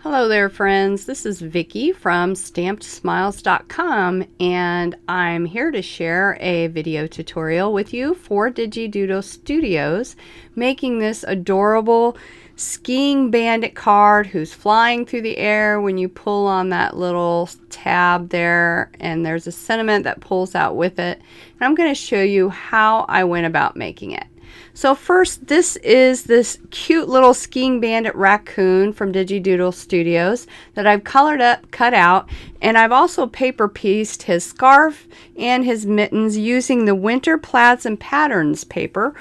Hello there, friends. This is Vicki from StampedSmiles.com, and I'm here to share a video tutorial with you for Digidoodle Studios, making this adorable skiing bandit card who's flying through the air when you pull on that little tab there, and there's a sentiment that pulls out with it. And I'm going to show you how I went about making it. So first, this is this cute little skiing bandit raccoon from Digidoodle Studios that I've colored up, cut out, and I've also paper pieced his scarf and his mittens using the Winter Plaids and Patterns paper,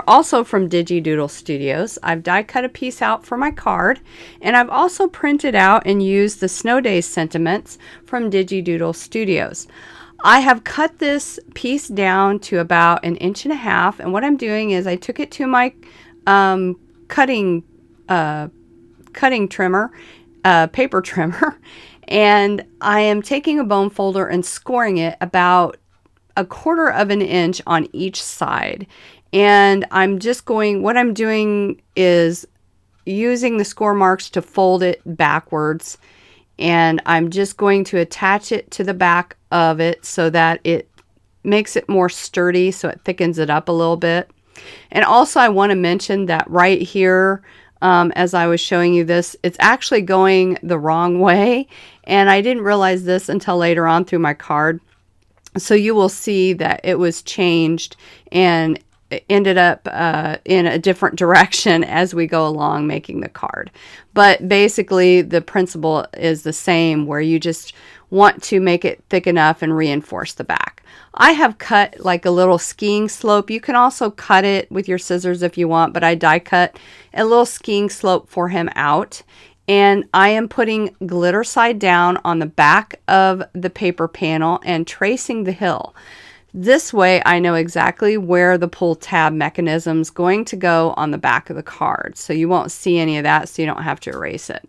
also from Digidoodle Studios. I've die cut a piece out for my card, and I've also printed out and used the Snow Days sentiments from Digidoodle Studios. I have cut this piece down to about 1.5 inches, and what I'm doing is I took it to my cutting trimmer, paper trimmer, and I am taking a bone folder and scoring it about 1/4 inch on each side. And I'm just what I'm doing is using the score marks to fold it backwards, and I'm just going to attach it to the back of it so that it makes it more sturdy, so it thickens it up a little bit. And also I want to mention that right here, as I was showing you this, it's actually going the wrong way, and I didn't realize this until later on through my card. So you will see that it was changed and ended up in a different direction as we go along making the card. But basically the principle is the same, where you just want to make it thick enough and reinforce the back. I have cut like a little skiing slope. You can also cut it with your scissors if you want, but I die cut a little skiing slope for him out. And I am putting glitter side down on the back of the paper panel and tracing the hill. This way I know exactly where the pull tab mechanism is going to go on the back of the card. So you won't see any of that, so you don't have to erase it.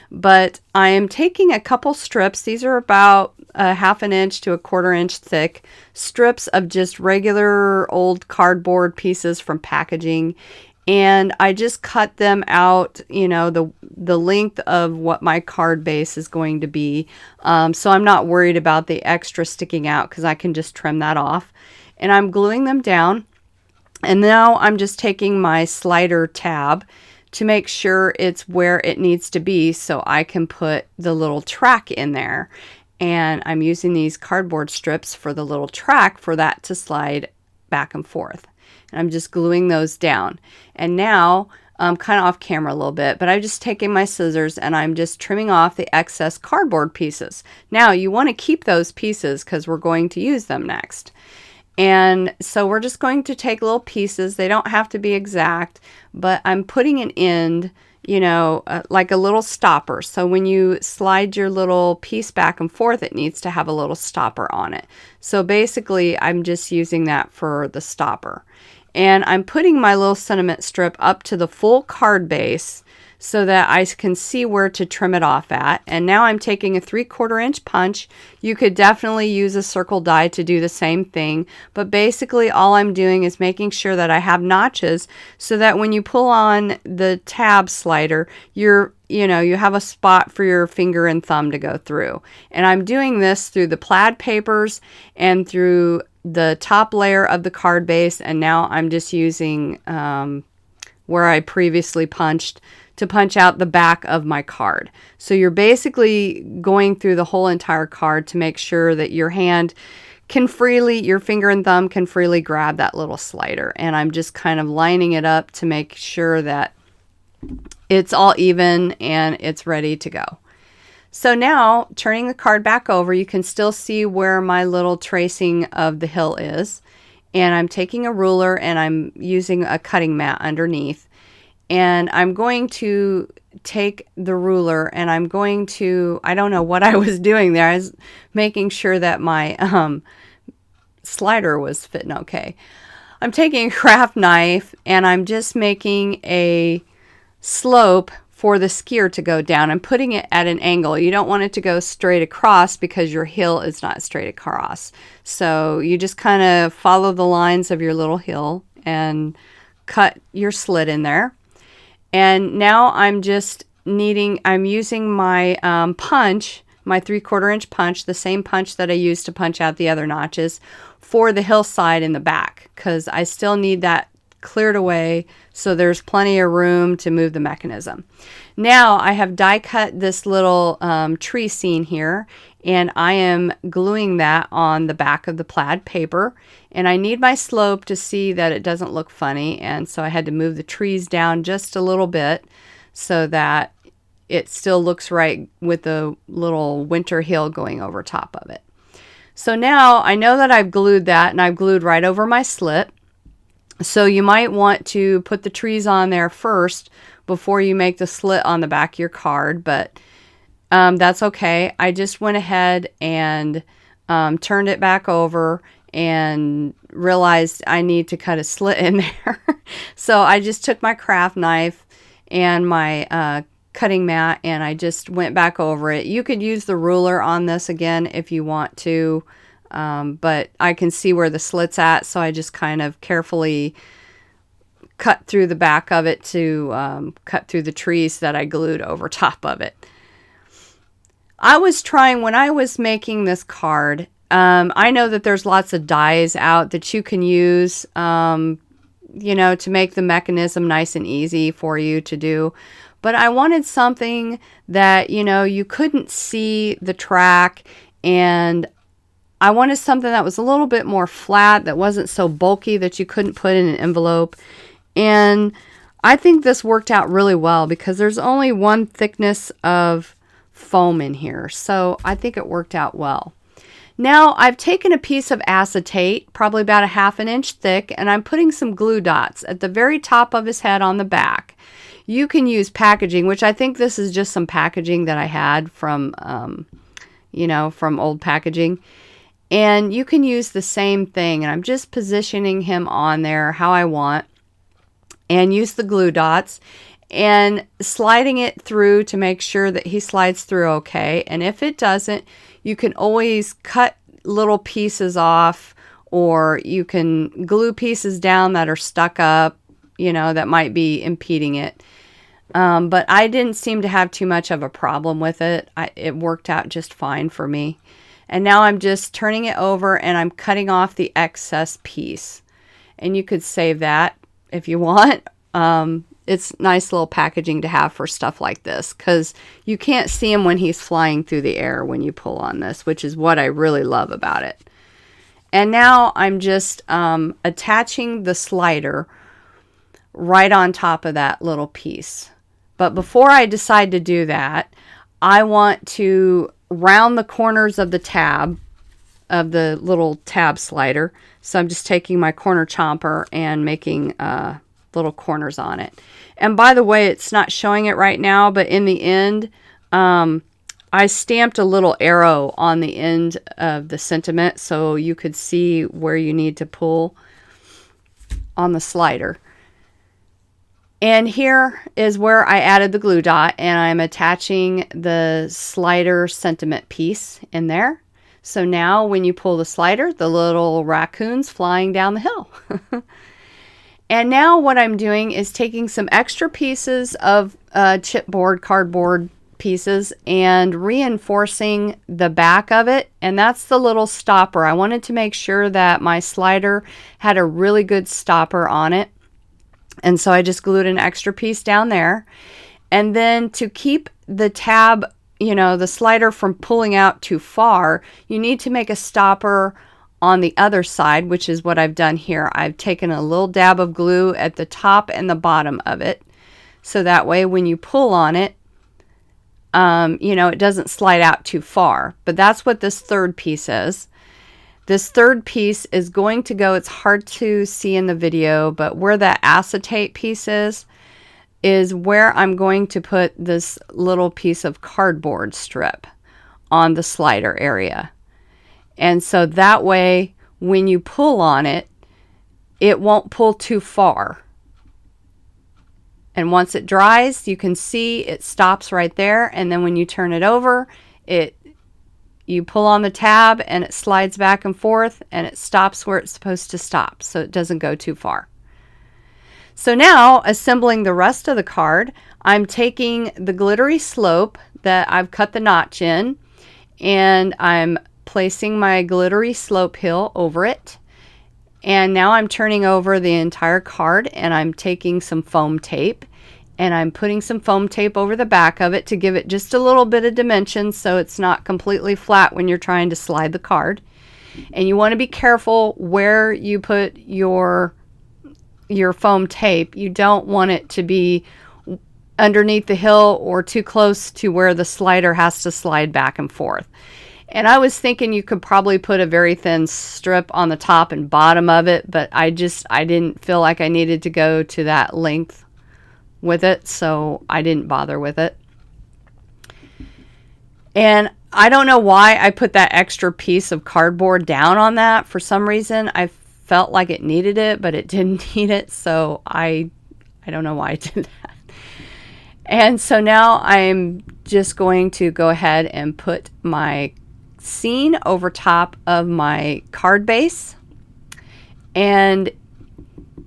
But I am taking a couple strips. These are about 1/2 inch to 1/4 inch thick strips of just regular old cardboard pieces from packaging. And I just cut them out, you know, the length of what my card base is going to be. So I'm not worried about the extra sticking out because I can just trim that off. And I'm gluing them down. And now I'm just taking my slider tab to make sure it's where it needs to be so I can put the little track in there. And I'm using these cardboard strips for the little track for that to slide back and forth. And I'm just gluing those down. And now I'm kind of off camera a little bit, but I'm just taking my scissors and I'm just trimming off the excess cardboard pieces. Now you want to keep those pieces because we're going to use them next. And so we're just going to take little pieces. They don't have to be exact, but I'm putting an end, you know, like a little stopper. So when you slide your little piece back and forth, it needs to have a little stopper on it. So basically I'm just using that for the stopper. And I'm putting my little sentiment strip up to the full card base so that I can see where to trim it off at. And now I'm taking a 3/4 inch punch. You could definitely use a circle die to do the same thing, but basically all I'm doing is making sure that I have notches so that when you pull on the tab slider, you have a spot for your finger and thumb to go through. And I'm doing this through the plaid papers and through the top layer of the card base, and now I'm just using where I previously punched to punch out the back of my card. So you're basically going through the whole entire card to make sure that your hand can freely, your finger and thumb can freely grab that little slider. And I'm just kind of lining it up to make sure that it's all even and it's ready to go. So now, turning the card back over, you can still see where my little tracing of the hill is. And I'm taking a ruler and I'm using a cutting mat underneath. And I'm going to take the ruler and I'm going to, I don't know what I was doing there. I was making sure that my slider was fitting okay. I'm taking a craft knife and I'm just making a slope for the skier to go down. I'm putting it at an angle. You don't want it to go straight across because your hill is not straight across. So you just kind of follow the lines of your little hill and cut your slit in there. And now I'm just I'm using my punch, my 3/4 inch punch, the same punch that I used to punch out the other notches, for the hillside in the back, because I still need that cleared away so there's plenty of room to move the mechanism. Now I have die cut this little tree scene here, and I am gluing that on the back of the plaid paper, and I need my slope to see that it doesn't look funny, and so I had to move the trees down just a little bit so that it still looks right with the little winter hill going over top of it. So now I know that I've glued that, and I've glued right over my slit. So you might want to put the trees on there first before you make the slit on the back of your card, but that's okay. I just went ahead and turned it back over and realized I need to cut a slit in there. So I just took my craft knife and my cutting mat, and I just went back over it. You could use the ruler on this again if you want to, but I can see where the slit's at, so I just kind of carefully cut through the back of it to cut through the trees that I glued over top of it. I was trying, when I was making this card, I know that there's lots of dies out that you can use, you know, to make the mechanism nice and easy for you to do. But I wanted something that, you know, you couldn't see the track, and I wanted something that was a little bit more flat, that wasn't so bulky that you couldn't put in an envelope. And I think this worked out really well because there's only one thickness of foam in here. So I think it worked out well. Now I've taken a piece of acetate, probably about a 1/2 inch thick, and I'm putting some glue dots at the very top of his head on the back. You can use packaging, which I think this is just some packaging that I had from, you know, from old packaging. And you can use the same thing. And I'm just positioning him on there how I want. And use the glue dots and sliding it through to make sure that he slides through okay. And if it doesn't, you can always cut little pieces off, or you can glue pieces down that are stuck up, you know, that might be impeding it. But I didn't seem to have too much of a problem with it. It worked out just fine for me. And now I'm just turning it over and I'm cutting off the excess piece. And you could save that if you want. It's nice little packaging to have for stuff like this, because you can't see him when he's flying through the air when you pull on this, which is what I really love about it. And now I'm just attaching the slider right on top of that little piece. But before I decide to do that, I want to round the corners of the tab, of the little tab slider. So I'm just taking my corner chomper and making little corners on it. And by the way, it's not showing it right now, but in the end, I stamped a little arrow on the end of the sentiment so you could see where you need to pull on the slider. And here is where I added the glue dot, and I'm attaching the slider sentiment piece in there. So now when you pull the slider, the little raccoon's flying down the hill. And now what I'm doing is taking some extra pieces of chipboard, cardboard pieces, and reinforcing the back of it. And that's the little stopper. I wanted to make sure that my slider had a really good stopper on it. And so I just glued an extra piece down there. And then to keep the tab, you know, the slider from pulling out too far, you need to make a stopper on the other side, which is what I've done here. I've taken a little dab of glue at the top and the bottom of it. So that way when you pull on it, you know, it doesn't slide out too far. But that's what this third piece is. This third piece is going to go, it's hard to see in the video, but where that acetate piece is where I'm going to put this little piece of cardboard strip on the slider area. And so that way, when you pull on it, it won't pull too far. And once it dries, you can see it stops right there. And then when you turn it over, you pull on the tab and it slides back and forth and it stops where it's supposed to stop, so it doesn't go too far. So now, assembling the rest of the card, I'm taking the glittery slope that I've cut the notch in, and I'm placing my glittery slope hill over it. And now I'm turning over the entire card, and I'm taking some foam tape, and I'm putting some foam tape over the back of it to give it just a little bit of dimension so it's not completely flat when you're trying to slide the card. And you want to be careful where you put your foam tape. You don't want it to be underneath the hill or too close to where the slider has to slide back and forth. And I was thinking you could probably put a very thin strip on the top and bottom of it, but I didn't feel like I needed to go to that length with it, so I didn't bother with it. And I don't know why I put that extra piece of cardboard down on that. For some reason, I felt like it needed it, but it didn't need it, so I don't know why I did that. And so now I'm just going to go ahead and put my scene over top of my card base. And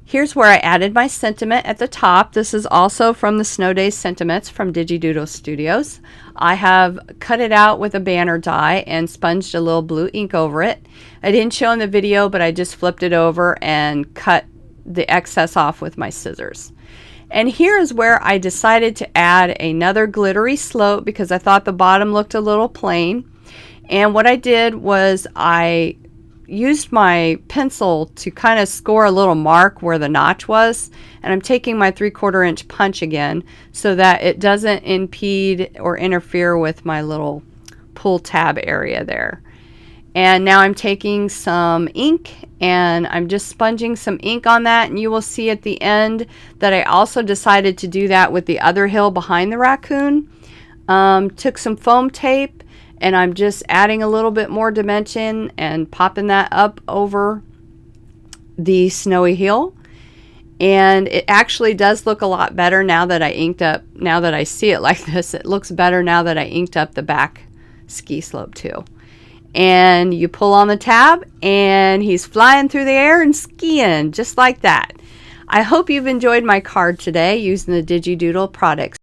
here's where I added my sentiment at the top. This is also from the Snow Days Sentiments from Digidoodle Studios. I have cut it out with a banner die and sponged a little blue ink over it. I didn't show in the video, but I just flipped it over and cut the excess off with my scissors. And here is where I decided to add another glittery slope because I thought the bottom looked a little plain. And what I did was I used my pencil to kind of score a little mark where the notch was. And I'm taking my 3/4 inch punch again so that it doesn't impede or interfere with my little pull tab area there. And now I'm taking some ink and I'm just sponging some ink on that, and you will see at the end that I also decided to do that with the other hill behind the raccoon. Took some foam tape and I'm just adding a little bit more dimension and popping that up over the snowy hill. And it actually does look a lot better now that I inked up, now that I see it like this. It looks better now that I inked up the back ski slope too. And you pull on the tab and he's flying through the air and skiing just like that. I hope you've enjoyed my card today using the Digidoodle products.